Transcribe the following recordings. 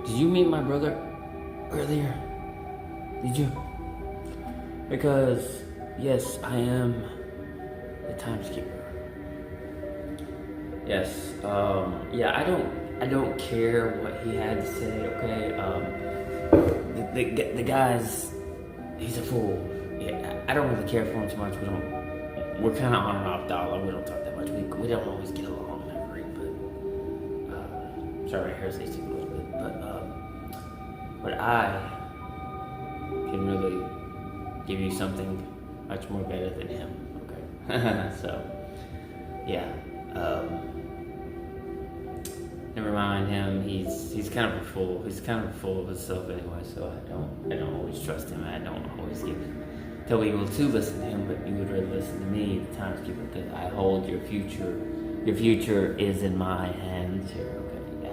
Did you meet my brother earlier? Did you? Because, yes, I am the timekeeper. Yes, yeah, I don't care what he had to say, okay? The guy's, he's a fool. Yeah, I don't really care for him too much. We're kind of on and off dialogue. We don't talk that much. We don't always get along that great, but, sorry, my hair's itching a little bit, but I can really give you something much more better than him, okay? So, yeah, never mind him. He's kind of a fool. He's kind of full of himself anyway. So I don't always trust him. I don't always tell people to listen to him, but you would rather listen to me, the timekeeper, because I hold your future. Your future is in my hands here. Okay,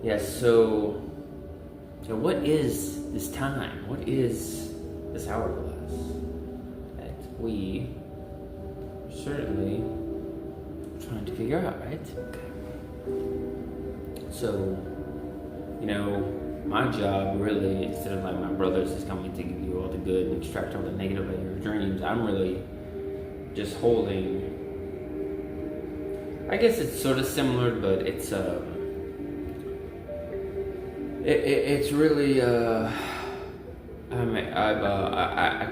yeah. So what is this time? What is this hourglass that we are certainly trying to figure out, right? Okay. So, my job really, instead of like my brothers is coming to give you all the good and extract all the negative out of your dreams, I'm really just holding, I guess it's sort of similar, but it's it's really I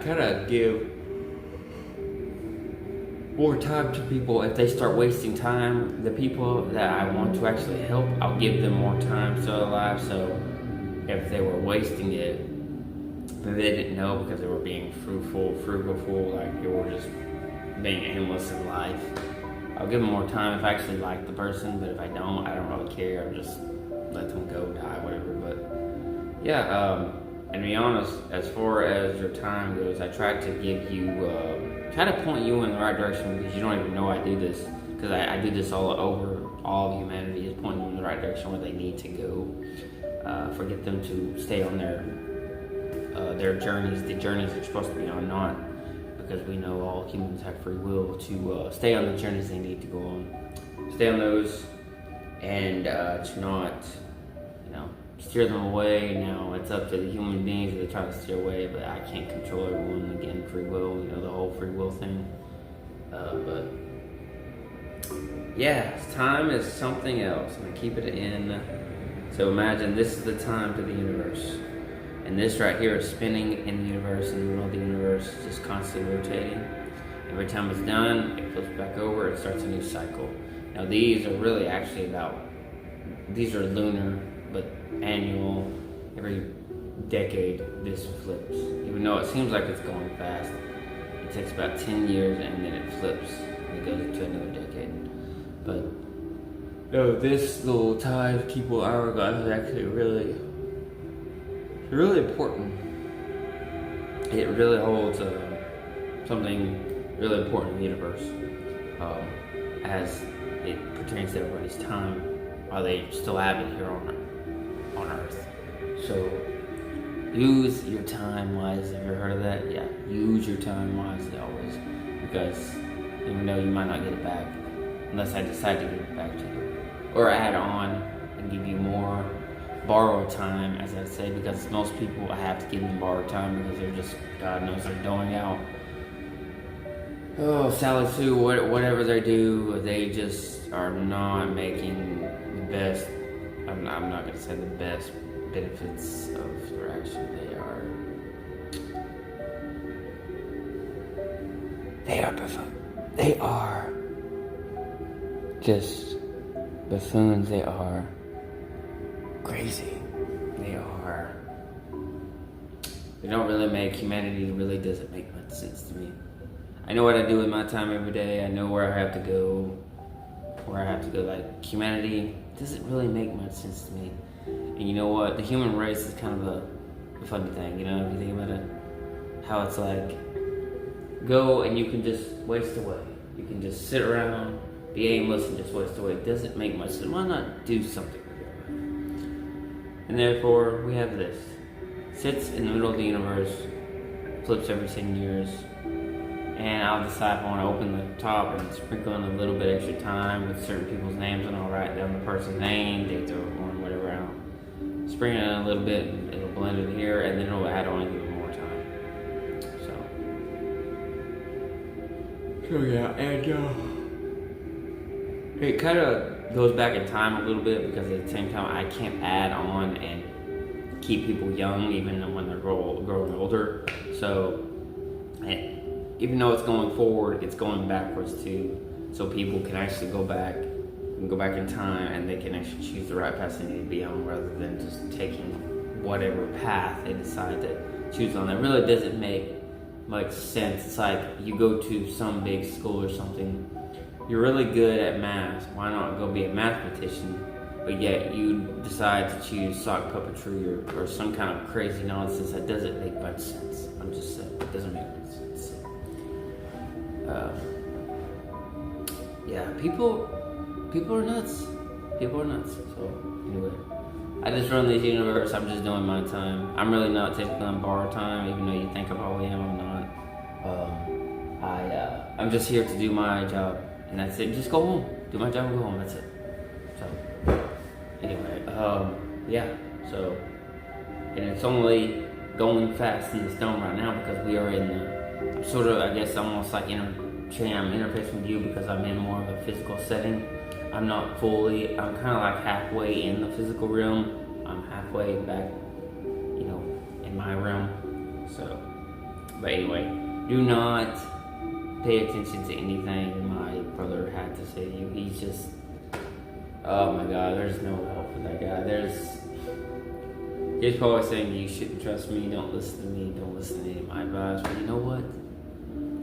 kind of give more time to people. If they start wasting time, the people that I want to actually help, I'll give them more time still alive. So if they were wasting it, maybe they didn't know because they were being frugal, like they were just being aimless in life, I'll give them more time if I actually like the person. But if I don't really care. I'll just let them go, die, whatever. But yeah, and to be honest, as far as your time goes, I try to give you try to point you in the right direction, because you don't even know I do this, because I do this all over all of humanity, is point them in the right direction where they need to go. Forget them to stay on their journeys, the journeys they're supposed to be on, not because we know all humans have free will to stay on the journeys they need to go on. Stay on those and to not, steer them away. Now it's up to the human beings that try to steer away, but I can't control everyone. Again, free will, the whole free will thing. But yeah, time is something else. I'm gonna keep it in. So imagine this is the time to the universe, and this right here is spinning in the universe, in the middle of the universe, just constantly rotating. Every time it's done, it flips back over. It starts a new cycle. Now these are really actually these are lunar, but annual. Every decade this flips, even though it seems like it's going fast. It takes about 10 years and then it flips and it goes into another decade. But this little timekeeper hourglass is actually really important. It really holds something really important in the universe, as it pertains to everybody's time while they still have it here on Earth. So use your time wisely. Have you ever heard of that? Yeah, use your time wisely always, because even though you might not get it back, unless I decide to give it back to you, or add on and give you more borrowed time, as I say, because most people I have to give them borrowed time because they're just, God knows, they're going out. Oh, Sally Sue, whatever they do, they just are not making the best. I'm not going to say the best benefits of their action. They are buffoons. They are just buffoons. They are crazy. They don't really make, humanity really doesn't make much sense to me. I know what I do with my time every day. I know where I have to go. Like, humanity doesn't really make much sense to me. And you know what? The human race is kind of a funny thing, if you think about it. How it's like, go and you can just waste away. You can just sit around, be aimless, and just waste away. It doesn't make much sense. Why not do something with your life? And therefore, we have this. Sits in the middle of the universe, flips every 10 years, and I'll decide if I want to open the top and sprinkle in a little bit extra time with certain people's names, and I'll write down the person's name, date they were born, whatever. bring it in a little bit, it'll blend in here, and then it'll add on even more time. So yeah, and it kind of goes back in time a little bit because at the same time I can't add on and keep people young even when they're growing older. So even though it's going forward, it's going backwards too. So people can actually go back in time and they can actually choose the right path they need to be on rather than just taking whatever path they decide to choose on. That really doesn't make much sense. It's like you go to some big school or something, you're really good at math, why not go be a mathematician? But yet you decide to choose sock puppetry or some kind of crazy nonsense that doesn't make much sense. I'm just saying, it doesn't make much sense. Yeah, people are nuts. People are nuts. So anyway, I just run this universe. I'm just doing my time. I'm really not technically on borrowed time, even though you think I probably am. I'm not. I'm just here to do my job, and that's it. Just go home, do my job, and go home. That's it. So anyway, yeah. So and it's only going fast in the stone right now because we are in the sort of, I guess, almost like I'm interfacing with you because I'm in more of a physical setting. I'm not fully, I'm kind of like halfway in the physical realm. I'm halfway back, in my realm. So, but anyway, do not pay attention to anything my brother had to say to you. He's just, oh my God, there's no help for that guy. He's probably saying you shouldn't trust me, don't listen to me, don't listen to any of my advice. But you know what?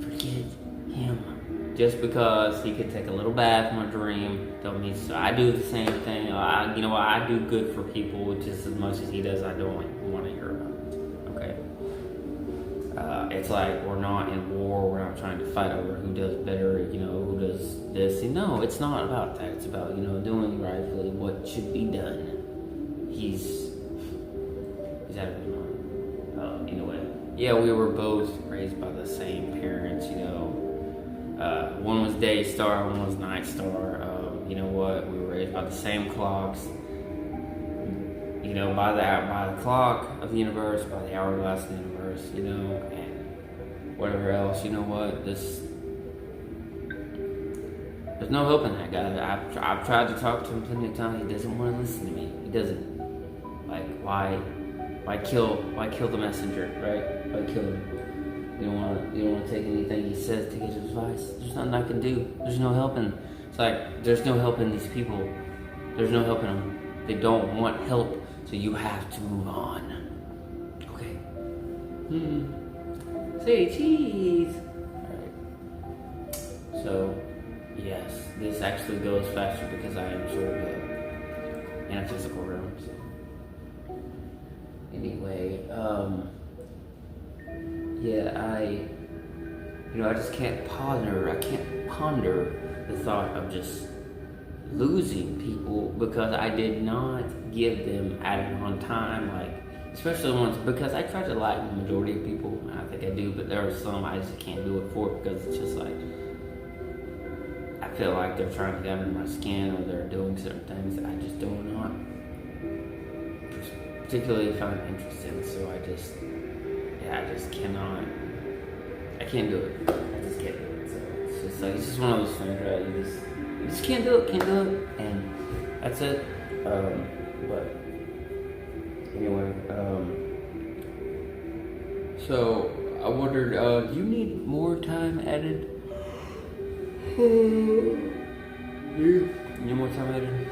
Forget him. Just because he could take a little bath from a dream, don't mean so. I do the same thing. I do good for people just as much as he does. I don't want to hear about it. Okay. It's like we're not in war. We're not trying to fight over who does better. Who does this. No, it's not about that. It's about doing rightfully what should be done. He's out of his mind. Anyway, yeah, we were both raised by the same parents. One was day star, one was night star. You know what? We were raised by the same clocks. By the clock of the universe, by the hourglass of the universe. And whatever else. You know what? There's no hope in that guy. I've tried to talk to him plenty of times. He doesn't want to listen to me. He doesn't. Like, why kill the messenger, right? Why kill him? You don't want to take anything he says, take his advice. There's nothing I can do. There's no helping. It's like there's no helping these people. There's no helping them. They don't want help, so you have to move on. Okay. Say cheese. All right. So, yes, this actually goes faster because I am sort of in a physical realm. So. Anyway, yeah, I just can't ponder the thought of just losing people because I did not give them added on time, especially the ones, because I try to like the majority of people, and I think I do, but there are some I just can't do it for because it's just like, I feel like they're trying to get under my skin or they're doing certain things that I just do not particularly find interesting, so I just cannot, I can't do it. I just can't do it. So it's just one of those things, right? You just can't do it, and that's it. But anyway, so I wondered, do you need more time added? You need more time added?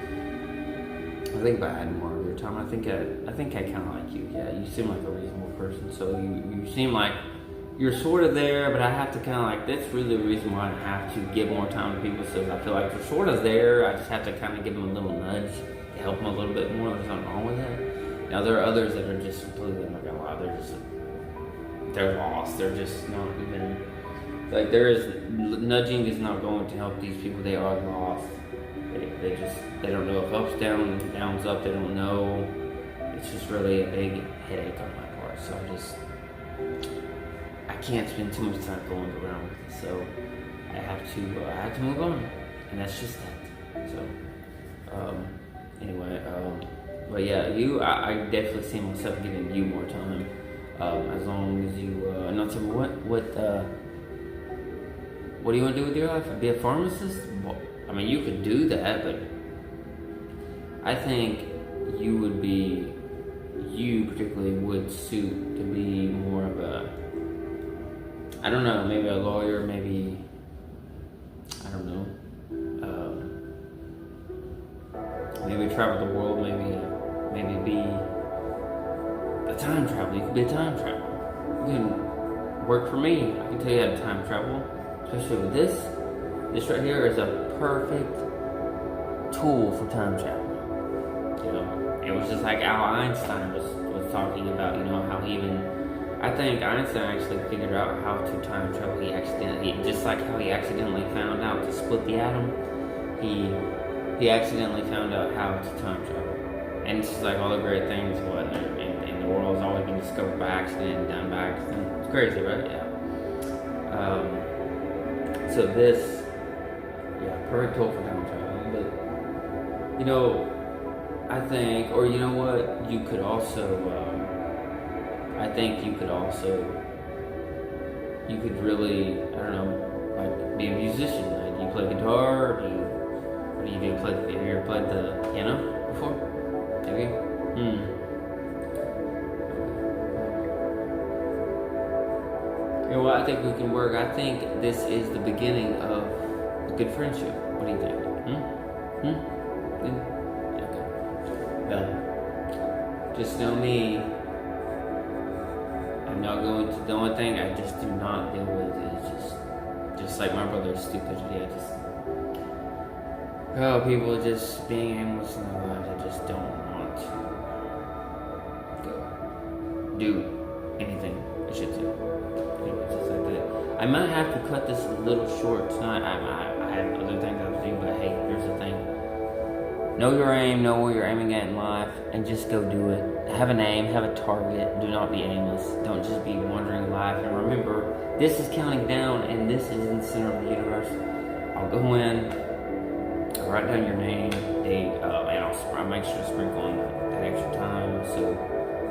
I think if I had more of your time, I think I kind of like you. Yeah, you seem like a reasonable person. So you seem like you're sort of there, but I have to kind of that's really the reason why I have to give more time to people. So I feel like they're sort of there. I just have to kind of give them a little nudge to help them a little bit more. There's nothing wrong with that. Now there are others that are just completely, I'm not gonna lie, they're lost. They're just not even nudging is not going to help these people. They are lost. They don't know if up's down, down's up, they don't know. It's just really a big headache on my part. So I can't spend too much time going around with it. So I have to move on. And that's just that. So, anyway, But yeah, I definitely see myself giving you more time, as long as you. Not tell me what do you want to do with your life? Be a pharmacist? Well, I mean, you could do that, but I think you particularly would suit to be more of a, I don't know, maybe a lawyer, maybe, I don't know, maybe travel the world, maybe be a time traveler. You could be a time traveler. You can work for me. I can tell you how to time travel, especially with this. This right here is a perfect tool for time travel. You know, it was just like how Einstein was talking about, how I think Einstein actually figured out how to time travel. Just like how he accidentally found out to split the atom, he accidentally found out how to time travel. And it's just like all the great things, in the world has always been discovered by accident and done by accident. It's crazy, right? Yeah. So this, perfect tool for time traveling. But, I think, or you know what, you could also, you could really, I don't know, like be a musician. Like, you play guitar, or what do you do? Have you ever played the piano before? Have you? You know what, I think we can work. I think this is the beginning of a good friendship. What do you think? Just know me. I'm not going to. The only thing I just do not deal with is just like my brother's stupidity. People just being aimless in their lives. I just don't want to do anything I should do. Just like that. I might have to cut this a little short tonight. I have other things I have to do, but hey, here's the thing. Know your aim, know where you're aiming at in life, and just go do it. Have an aim, have a target. Do not be aimless. Don't just be wandering in life. And remember, this is counting down, and this is in the center of the universe. I'll go in, I'll write down your name, date, and I'll make sure to sprinkle on that extra time, so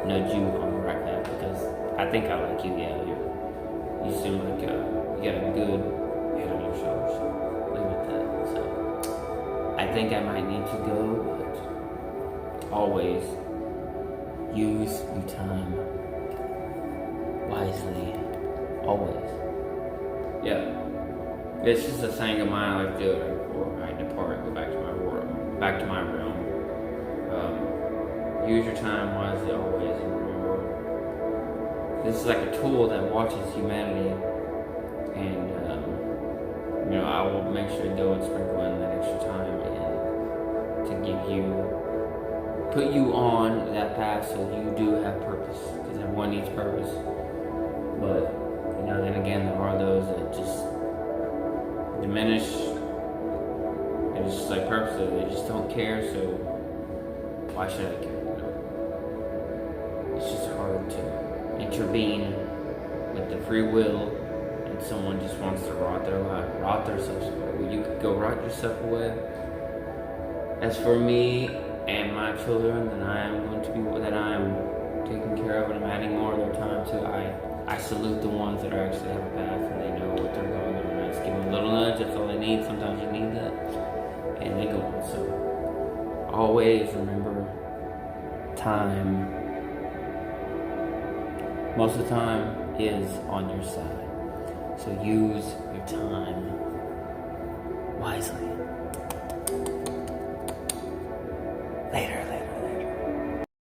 nudge you on the right path, because I think I like you. Yeah, you seem like you got a good head on your shoulders. Leave it at that. So I think I might need to go, but always use your time wisely. Always. Yeah. It's just a saying of mine I like to do it before I depart, go back to my world, back to my realm. Use your time wisely always, and remember, this is like a tool that watches humanity, and I will make sure to go and sprinkle in that extra time and to put you on that path so you do have purpose, because everyone needs purpose. But then again, there are those that just diminish, and it's just like purposely, they just don't care, so why should I care? It's just hard to intervene with the free will, and someone just wants to rot themselves away. Well, you could go rot yourself away. As for me and my children, that I am taking care of, and I'm adding more of their time to, I salute the ones that are actually have a path and they know what they're going on. I just give them a little nudge. That's all they need. Sometimes you need that, and they go on. So always remember, time most of the time is on your side. So use your time wisely. Later.